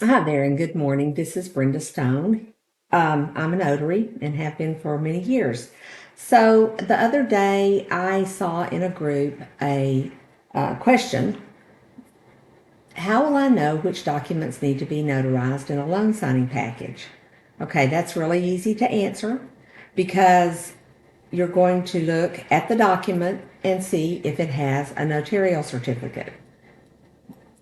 Hi there, and good morning. This is Brenda Stone. I'm a notary and have been for many years. So the other day, I saw in a group a question: how will I know which documents need to be notarized in a loan signing package? Okay, that's really easy to answer because you're going to look at the document and see if it has a notarial certificate.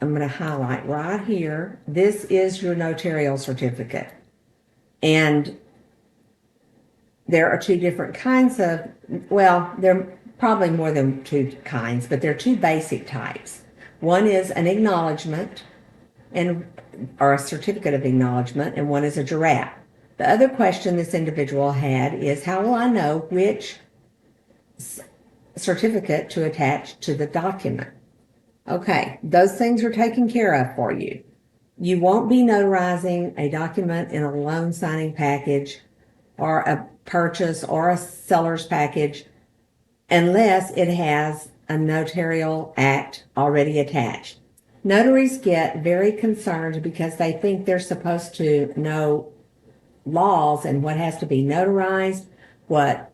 I'm going to highlight right here. This is your notarial certificate. And there are two different kinds of, well, there are probably more than two kinds, but there are two basic types. One is an acknowledgement and or a certificate of acknowledgement, and one is a jurat. The other question this individual had is, how will I know which certificate to attach to the document? Okay, those things are taken care of for you. You won't be notarizing a document in a loan signing package or a purchase or a seller's package unless it has a notarial act already attached. Notaries get very concerned because they think they're supposed to know laws and what has to be notarized, what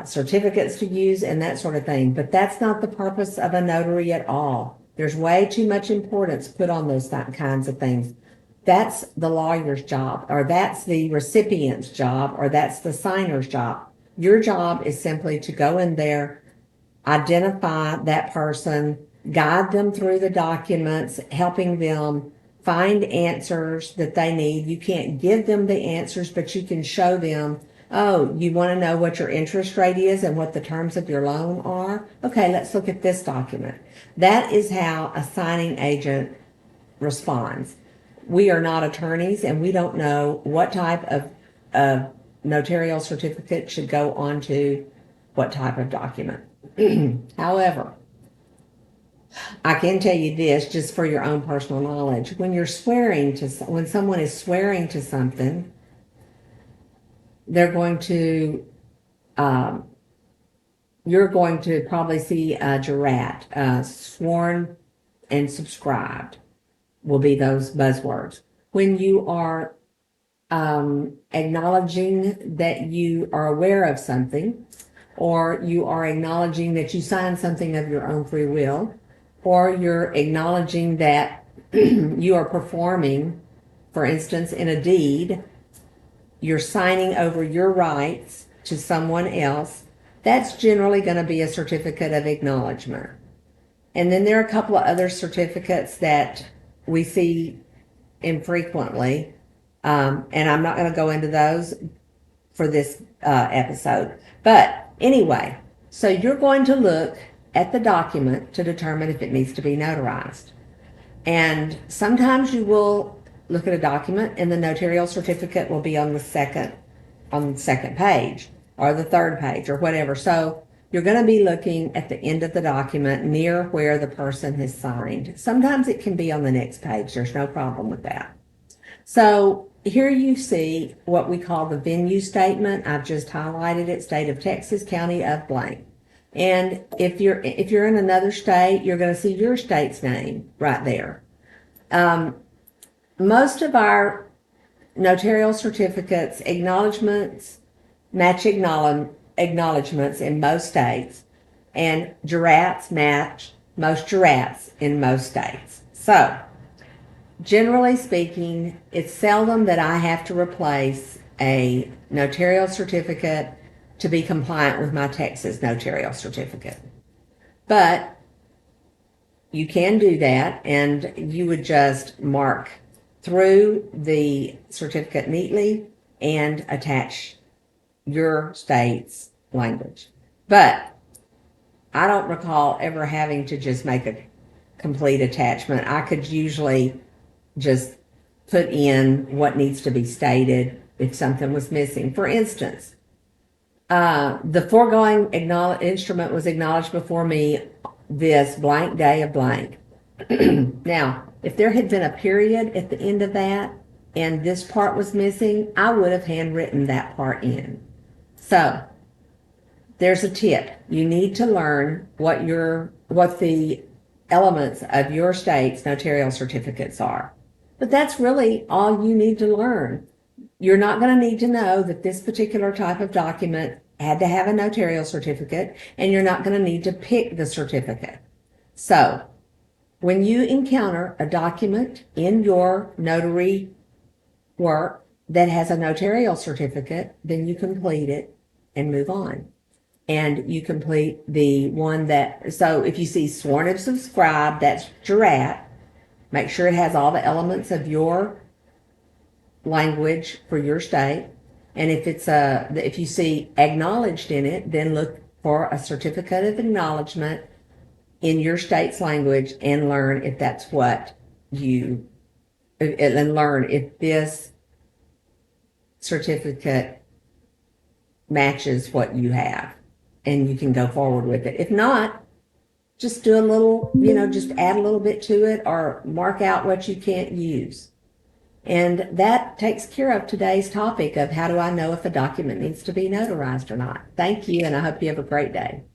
certificates to use, and that sort of thing. But that's not the purpose of a notary at all. There's way too much importance put on those kinds of things. That's the lawyer's job, or that's the recipient's job, or that's the signer's job. Your job is simply to go in there, identify that person, guide them through the documents, helping them find answers that they need. You can't give them the answers, but you can show them, oh, you want to know what your interest rate is and what the terms of your loan are? Okay, let's look at this document. That is how a signing agent responds. We are not attorneys and we don't know what type of notarial certificate should go onto what type of document. However, I can tell you this just for your own personal knowledge. When someone is swearing to something, they're going to, you're going to probably see a jurat, sworn and subscribed will be those buzzwords. When you are acknowledging that you are aware of something, or you are acknowledging that you signed something of your own free will, or you're acknowledging that you are performing, for instance, in a deed, you're signing over your rights to someone else, that's generally going to be a certificate of acknowledgement. And then there are a couple of other certificates that we see infrequently, and I'm not going to go into those for this episode. But anyway, so you're going to look at the document to determine if it needs to be notarized. And sometimes you will look at a document and the notarial certificate will be on the second page or the third page or whatever. So you're going to be looking at the end of the document near where the person has signed. Sometimes it can be on the next page. There's no problem with that. So here you see what we call the venue statement. I've just highlighted it, state of Texas, county of blank. And if you're in another state, you're going to see your state's name right there. Most of our notarial certificates, acknowledgments, match acknowledgments in most states, and jurats match most jurats in most states. So generally speaking, it's seldom that I have to replace a notarial certificate to be compliant with my Texas notarial certificate. But you can do that, and you would just mark through the certificate neatly and attach your state's language. But I don't recall ever having to just make a complete attachment. I could usually just put in what needs to be stated if something was missing. For instance, the foregoing instrument was acknowledged before me this blank day of blank. Now, if there had been a period at the end of that and this part was missing, I would have handwritten that part in. So there's a tip. You need to learn what the elements of your state's notarial certificates are. But that's really all you need to learn. You're not going to need to know that this particular type of document had to have a notarial certificate, and you're not going to need to pick the certificate. So when you encounter a document in your notary work that has a notarial certificate, then you complete it and move on. And you complete the one that, so if you see sworn and subscribed, that's what you're at. Make sure it has all the elements of your language for your state. And if you see acknowledged in it, then look for a certificate of acknowledgement in your state's language and learn if that's what and learn if this certificate matches what you have, and you can go forward with it. If not, just do a little, just add a little bit to it or mark out what you can't use. And that takes care of today's topic of how do I know if a document needs to be notarized or not. Thank you, and I hope you have a great day.